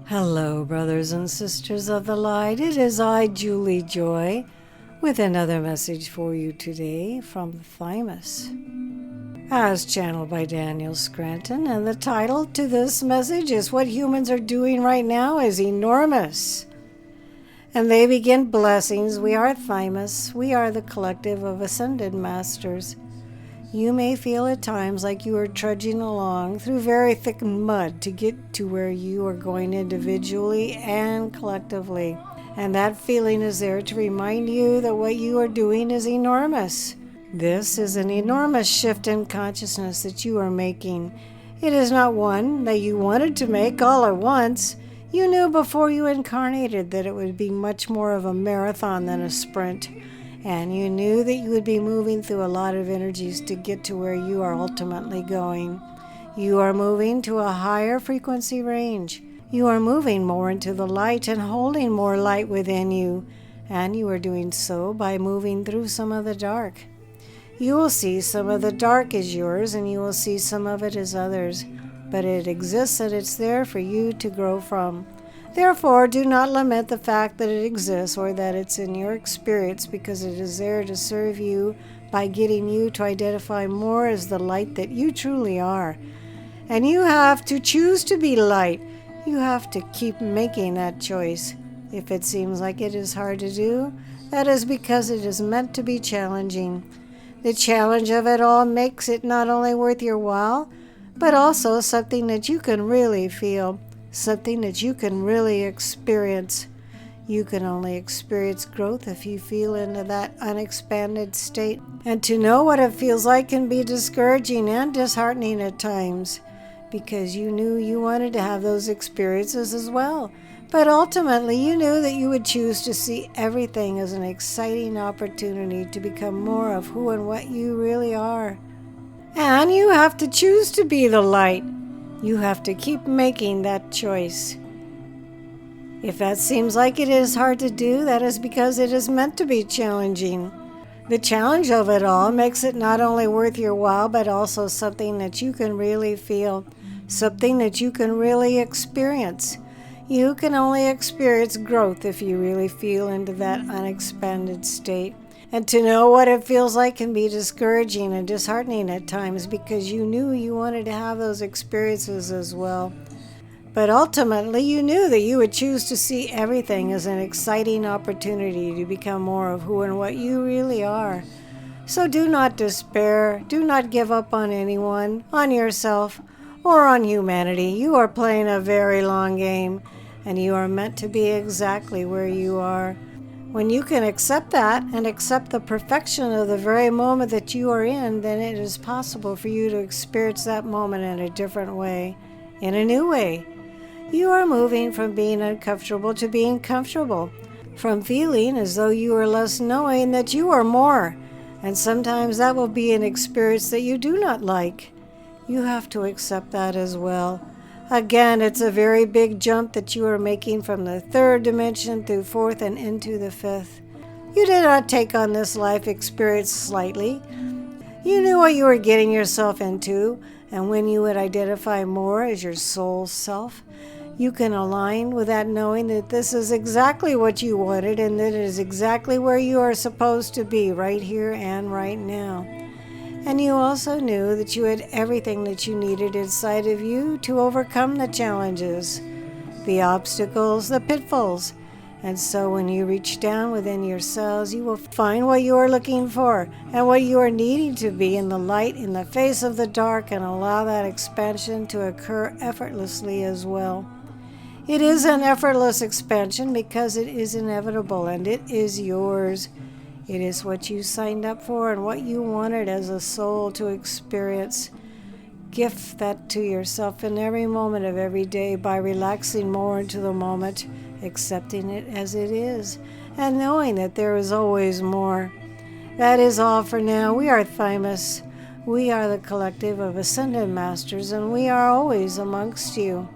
Hello, brothers and sisters of the light. It is I, Julie Joy, with another message for you today from Thymus, as channeled by Daniel Scranton. And the title to this message is What Humans Are Doing Right Now is Enormous. And they begin blessings. We are Thymus. We are the collective of ascended masters. You may feel at times like you are trudging along through very thick mud to get to where you are going individually and collectively. And that feeling is there to remind you that what you are doing is enormous. This is an enormous shift in consciousness that you are making. It is not one that you wanted to make all at once. You knew before you incarnated that it would be much more of a marathon than a sprint. And you knew that you would be moving through a lot of energies to get to where you are ultimately going. You are moving to a higher frequency range. You are moving more into the light and holding more light within you. And you are doing so by moving through some of the dark. You will see some of the dark is yours, and you will see some of it as others. But it exists and it's there for you to grow from. Therefore, do not lament the fact that it exists or that it's in your experience, because it is there to serve you by getting you to identify more as the light that you truly are. And you have to choose to be light. You have to keep making that choice. If it seems like it is hard to do, that is because it is meant to be challenging. The challenge of it all makes it not only worth your while, but also something that you can really feel. Something that you can really experience. You can only experience growth if you feel into that unexpanded state. And to know what it feels like can be discouraging and disheartening at times, because you knew you wanted to have those experiences as well. But ultimately, you knew that you would choose to see everything as an exciting opportunity to become more of who and what you really are. And you have to choose to be the light. You have to keep making that choice. If that seems like it is hard to do, that is because it is meant to be challenging. The challenge of it all makes it not only worth your while, but also something that you can really feel, something that you can really experience. You can only experience growth if you really feel into that unexpanded state. And to know what it feels like can be discouraging and disheartening at times, because you knew you wanted to have those experiences as well. But ultimately, you knew that you would choose to see everything as an exciting opportunity to become more of who and what you really are. So do not despair. Do not give up on anyone, on yourself, or on humanity. You are playing a very long game, and you are meant to be exactly where you are. When you can accept that and accept the perfection of the very moment that you are in, then it is possible for you to experience that moment in a different way, in a new way. You are moving from being uncomfortable to being comfortable, from feeling as though you are less, knowing that you are more. And sometimes that will be an experience that you do not like. You have to accept that as well. Again, it's a very big jump that you are making from the third dimension through fourth and into the fifth. You did not take on this life experience slightly. You knew what you were getting yourself into, and when you would identify more as your soul self, you can align with that, knowing that this is exactly what you wanted and that it is exactly where you are supposed to be, right here and right now. And you also knew that you had everything that you needed inside of you to overcome the challenges, the obstacles, the pitfalls. And so when you reach down within yourselves, you will find what you are looking for and what you are needing to be in the light, in the face of the dark, and allow that expansion to occur effortlessly as well. It is an effortless expansion because it is inevitable and it is yours. It is what you signed up for and what you wanted as a soul to experience. Gift that to yourself in every moment of every day by relaxing more into the moment, accepting it as it is, and knowing that there is always more. That is all for now. We are Thymus. We are the collective of ascended masters, and we are always amongst you.